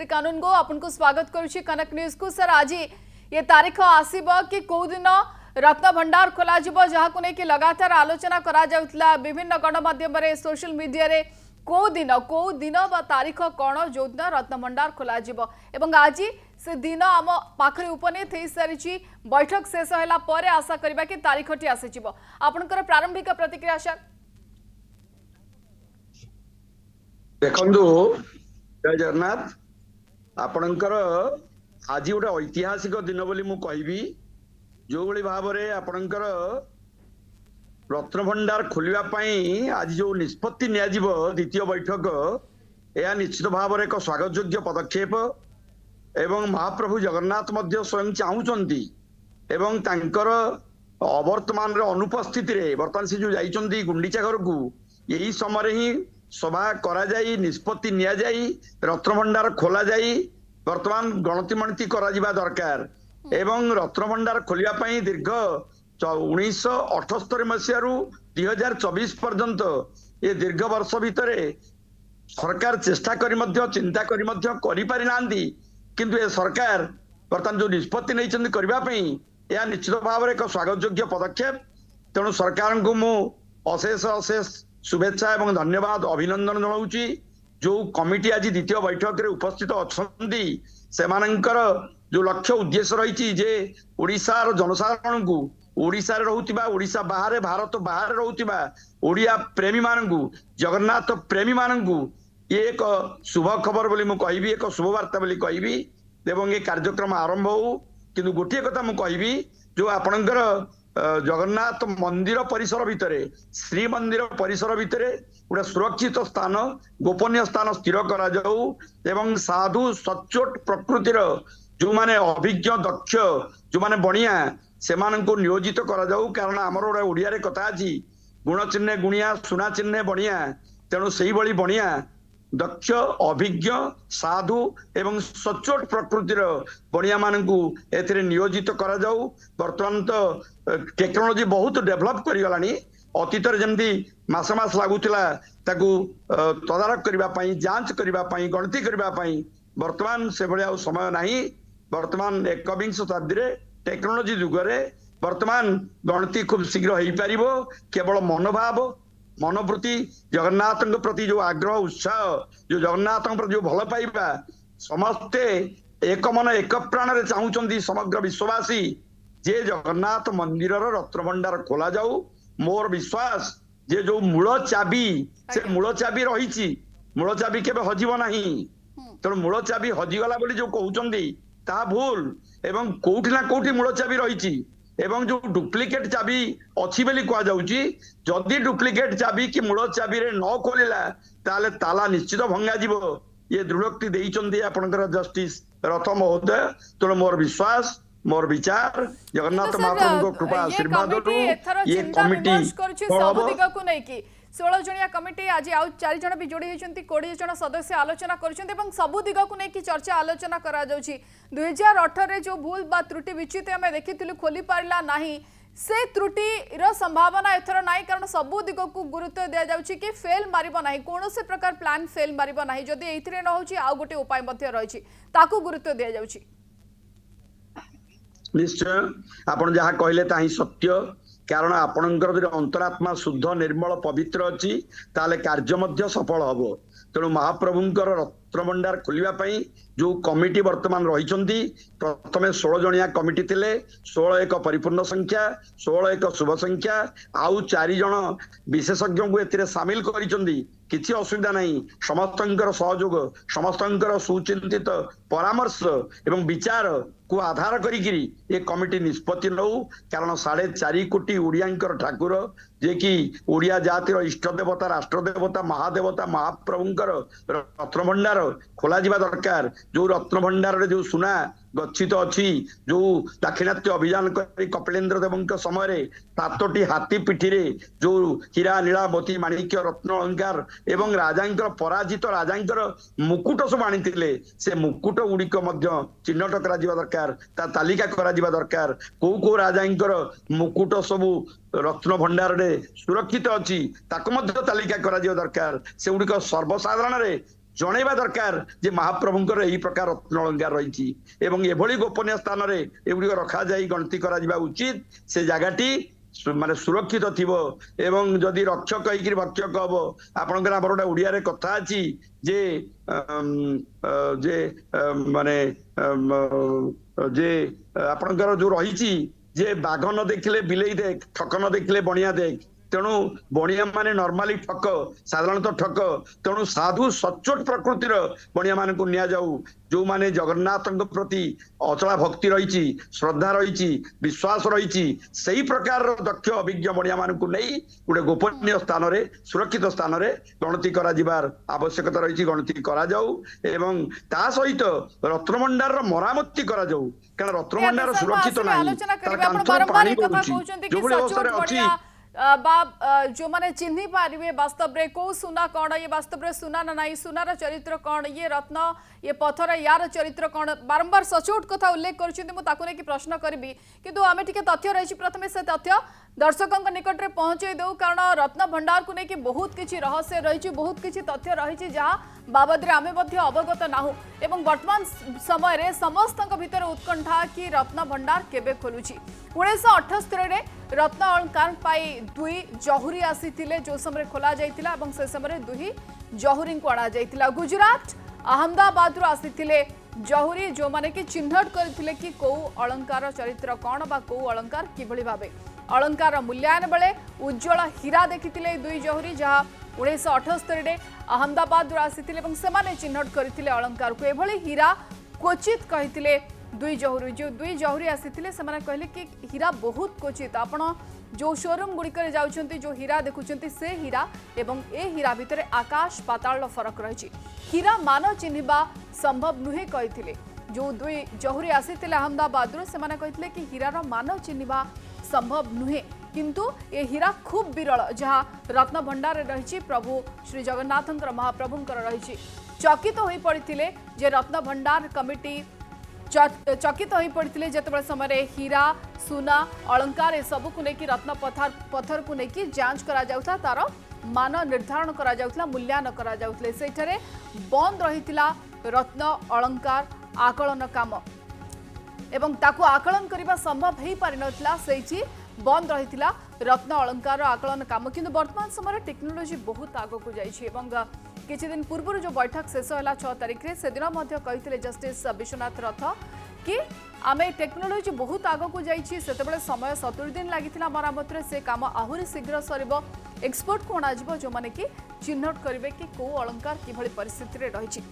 मंत्री कानून गो आपनको स्वागत करुछि कनक न्यूज को। सर आज ये तारीख आसीबो कि कौ दिन रत्न भंडार खोला जिवो जहाको नै कि लगातार आलोचना करा जाउतला विभिन्न गणमाध्यम रे सोशल मीडिया रे कौ दिन बा तारीख कौन जो दिन रत्न भंडार खोला जिवो एवं आज से दिन आम पाखरे उपनीत हो सारी बैठक शेष होला परे आशा करबा कि तारीखटी आसी जिवो आपनकर प्रारंभिक प्रतिक्रिया सर। देखंदु जय जगन्नाथ आपणकर आज गोटे ऐतिहासिक दिन बोली मु कहबी जो भली भाव रे आपणकर रत्न भंडार खोलिबा पई आज जो निष्पत्ति निया जिवो द्वितीय बैठक या निश्चित भाव रे एक स्वागत योग्य पदक्षेप एवं महाप्रभु जगन्नाथ मध्य स्वयं चाहूचंती एवं तांकर अवर्तमान रे अनुपस्थिति रे वर्तमान से जो जाइचंती गुंडीचा घर को यही समय ही सभा करा जाई निष्पत्ति निया जाई रत्न भंडार खोला जाई वर्तमान गणति मणति करा जिबा दरकार एवं रत्न भंडार खोलिया पई दीर्घ 1978 मसीहारू 2024 पर्यंत ये दीर्घ वर्ष भितरे सरकार चेष्टा करी मध्य चिंता करी मध्य करि पारि नांदी किंतु ए सरकार वर्तमान जो निष्पत्ति नहीं करबा पई या निश्चित भाव रे एक स्वागत योग्य पदक्षेप तेणु सरकार को मु अशेष अशेष शुभेच्छा एवं धन्यवाद अभिनंदन जनाऊँगी जो कमिटी आज द्वितीय बैठक रे उपस्थित अच्छी से जो लक्ष्य उद्देश्य रही जे ओडिशार जनसाधारण को ओडिशा रे रहउतिबा ओडिशा बाहर भारत बाहर रहउतिबा ओडिया प्रेमी मानकू जगन्नाथ प्रेमी मानकू ये एक शुभ खबर बोली मु कहबी एक शुभ वार्ता बोली कहबी एवं ये कार्यक्रम आरंभ हो किंतु गोटे कथा मु कहबी जो आपणकर जगन्नाथ मंदिर परिसर भितरे श्री मंदिर परिसर भितरे गोटे सुरक्षित स्थान गोपनीय स्थान स्थिर करा जाऊ एवं साधु सचोट प्रकृतिर जो माने अभिज्ञ दक्ष जो माने बणिया से नियोजित करा जाऊ कारण आमर गोटे ओडिया रे कथा अछि गुण चिन्हे गुणिया सुना चिन्हे बणिया तेणु सेही भली बणिया दक्ष अभिज्ञ साधु एवं सचोट प्रकृतिर बणिया मानकू एथिरे नियोजित करा जाऊ। वर्तमान तो टेक्नोलोजी बहुत डेभलप करी गलानी अतीत जमती मास मास लागुला ताकू तदारक करबा पई जांच करबा पई गणति करबा पई वर्तमान से भलिया समय नाही वर्तमान एकविंश शताब्दी रे टेक्नोलोजी युग रे वर्तमान गणति खूब शीघ्र हो पारिबो केवल मनोभाव मनोवृत्ति जगन्नाथ प्रति जो आग्रह उत्साह जो जगन्नाथ प्रति जो भल पाइबा समस्ते एक मन एक प्राण रे चाहूचंदी समग्र विश्ववासी जे जगन्नाथ मंदिर रत्न भंडार खोला जाऊ मोर विश्वास जे जो मूल चाबी से मूल चाबी रही मूल चाबी केबे हजिबो नाही तेणु मूल चाबी हजिगला बोली जो कहउचंदी ता भूल एवं कोउठी ना कोउठी मूल चाबी रही एवं जो डुप्लिकेट चाबी अच्छी बोली कह जाउची जदि डुप्लिकेट चाबी कि मूल चाबी रे न खोलिला ताले ताला निश्चित भंगा जीवो ये दृढ़ोक्ति देइचंदी आपनकर जस्टिस रथ महोदय तेणु मोर विश्वास मोर विचार जगन्नाथ महाप्रभु को कृपा आशीर्वाद ये कमिटी 16 जणिया कमिटी आज आउ 4 जण भी जोड़ी होती 20 जण सदस्य आलोचना कर सबु दिग को लेकिन चर्चा आलोचना करा 2018 रे जो भूल बा त्रुटि विचित आम देखी खोली पारा ना से त्रुटि संभावना एथर ना कारण सबु दिग को गुरुत्व दि जाउछि कि फेल मारिबो नाही कौन से प्रकार प्लान फेल मारिबो नाही जदि एथिरे न होछि आ गोटे उपाय मध्य रहिछि ताकू गुरुत्व दि जाउछि। निश्चय आपण जहाँ कहले ताही सत्य कारण आपणकर जो अंतरात्मा शुद्ध निर्मल पवित्र अच्छी ताले कार्य मध्य सफल हबो तेणु महाप्रभुंकर रत्न भंडार खोलिबा पई जो कमिटी वर्तमान रही प्रथमे 16 जणिया कमिटी थिले 16 एक परिपूर्ण संख्या 16 एक शुभ संख्या आउ 4 जण विशेषज्ञ को एथिरे शामिल करिसंदी किसी असुविधा नहीं समस्तंकर सहयोग समस्तंकर सुचिंतित परामर्श एवं विचार को आधार करिकिरी ये कमिटी निष्पत्ति नौ कारण 4.5 कोटी ओडियांकर ठाकुर जे कि ओडिया जातिर इष्ट देवता राष्ट्र देवता महादेवता महाप्रभुंकर रत्न भंडार खोला जिबा दरकार जो रत्न भंडार रे जो सुना गच्छित अच्छी जो दाक्षिणात्य अभियान करी कपिलेन्द्र देव समय 7टी हाथी पिठी रे जो हीरा नीला मोती माणिक्य रत्न अलंकार एवं राजांकर पराजित राजांकर मुकुट सब आनी से मुकुट गुड़िक चिन्हट करा दरकार ता तालिका करा दरकार को राजांकर मुकुट सबू रत्न भंडार रे सुरक्षित अच्छी तालिका करा दरकार से गुड़िक सर्वसाधारण रे ଜଣେଇବା ଦରକାର ଯେ ମହାପ୍ରଭୁଙ୍କର ଏହି ପ୍ରକାର ରତ୍ନ ଅଳଙ୍କାର ରହିଛି ଏବଂ ଏଭଳି ଗୋପନୀୟ ସ୍ଥାନରେ ଏଗୁଡ଼ିକ ରଖାଯାଇ ଗଣତି କରାଯିବା ଉଚିତ। ସେ ଜାଗାଟି ମାନେ ସୁରକ୍ଷିତ ଥିବ ଏବଂ ଯଦି ରକ୍ଷକ ହେଇକିରି ଭକ୍ଷକ ହବ। ଆପଣଙ୍କର ଆମର ଗୋଟେ ଓଡିଆରେ କଥା ଅଛି ଯେ ମାନେ ଯେ ଆପଣଙ୍କର ଯୋଉ ରହିଛି ଯେ ବାଘ ନ ଦେଖିଲେ ବିଲେଇ ଦେଖ, ଠକ ନ ଦେଖିଲେ ବଣିଆ ଦେଖ। ତେଣୁ ବଣିଆ ମାନେ ନର୍ମାଲି ଠକ, ସାଧାରଣତଃ ଠକ। ତେଣୁ ସାଧୁ ସଚ୍ଚୋଟ ପ୍ରକୃତିର ବଣିଆ ମାନଙ୍କୁ ନିଆଯାଉ, ଯୋଉମାନେ ଜଗନ୍ନାଥଙ୍କ ପ୍ରତି ଅଚଳା ଭକ୍ତି ରହିଛି, ଶ୍ରଦ୍ଧା ରହିଛି, ବିଶ୍ୱାସ ରହିଛି, ସେଇ ପ୍ରକାରର ଦକ୍ଷ ଅଭିଜ୍ଞ ବଣିଆ ମାନଙ୍କୁ ନେଇ ଗୋଟେ ଗୋପନୀୟ ସ୍ଥାନରେ ସୁରକ୍ଷିତ ସ୍ଥାନରେ ଗଣତି କରାଯିବାର ଆବଶ୍ୟକତା ରହିଛି। ଗଣତି କରାଯାଉ ଏବଂ ତା ସହିତ ରତ୍ନଭଣ୍ଡାରର ମରାମତି କରାଯାଉ, କାରଣ ରତ୍ନଭଣ୍ଡାର ସୁରକ୍ଷିତ ନାହିଁ, ତାର କାନ୍ଥରେ ପାଣି ଗଳୁଛି। ଯୋଉଭଳି ଅବସ୍ଥାରେ ଅଛି जो माने चिन्ह पारे वास्तव में कौ सुना कौन, ये वास्तव में सुना ना नहीं, सुनार चरित्र कौन, ये रत्न ये पत्थर यार चरित्र कौन, बारंबार सचोट कथा उल्लेख कर प्रश्न करी कि आम टे तथ्य रही। प्रथम से तथ्य दर्शकों निकट में पहुंचे दे, कारण रत्न भंडार को लेकिन बहुत किसी रहस्य रही, बहुत किसी तथ्य रही जहाँ बाबद आम अवगत नाहू। एवं वर्तमान समय समस्त भीतर उत्कंठा कि रत्न भंडार केबे खोलुची। 1978 रत्न अलंकार पाई दुई जहुरी आसीथिले, जो समय खोला जाइतिला एवं से समय दुई जहुरी को अणा जाइतिला। गुजरात अहमदाबाद आसीथिले जहुरी, जो माने कि चिन्हट करथिले कि कौ अलंकार चरित्र कौन बा कौ अलंकार किभली भाबे अलंकार मूल्यांकन बेले उज्जवल हीरा देखिथिले दुई जहुरी, जहाँ 1978 रे अहमदाबाद आसीथिले एवं सेमाने चिन्हट करथिले अलंकार को। एभली हीरा क्वचित कहिथिले दुई जहुरी, जो दुई जहुरी आसीथिले सेमाने कहले कि हीरा बहुत क्वचित। आपण जो शोरूम गुड़िक जाउछंती, जो हीरा देखुछंती, से हीरा एवं ए हीरा भितर आकाश पाताल फरक रही। हीरा मान चिन्हिबा संभव नुहे कहिथिले जो दुई जहुरी आसीथिले अहमदाबाद से माने कहिथिले कि हीरार मान चिन्हिबा संभव नुहे, किंतु ए हीरा खूब विरल, जहाँ रत्न भंडार रही प्रभु श्री जगन्नाथंकर महाप्रभुंकर रही। चकित हो पड़ते जे रत्न भंडार कमिटी चकित हो पड़ते जिते समय हीरा सुना अलंकार ए सबू को लेकिन रत्न पत्थर को लेकिन जांच करा जाउथा, तार मान निर्धारण करा जाउथला, मूल्यांकन करा जाउथले। सेठरे बंद रहितिला रत्न अलंकार आकलन काम एवं ताकू आकलन करने संभव हो पारि नथिला, सेठी बंद रहितिला रत्न अलंकार आकलन काम। किंतु वर्तमान समय टेक्नोलोजी बहुत आगक जाइछि एवं किछि दिन पूर्व जो बैठक शेष होला 6 तारिख रे, से दिन मध्य कहिथिले जस्टिस विश्वनाथ रथ कि आमे टेक्नोलोजी बहुत आगक जाइछि। सेतेबेले समय 70 दिन लागिथिला मरामत रे, से काम आहुरी शीघ्र सरिबो। एक्सपर्ट को अणाजिबो जो माने कि चिन्हट करिवे कि को अलंकार किभଳି परिस्थिति रे रहिछि।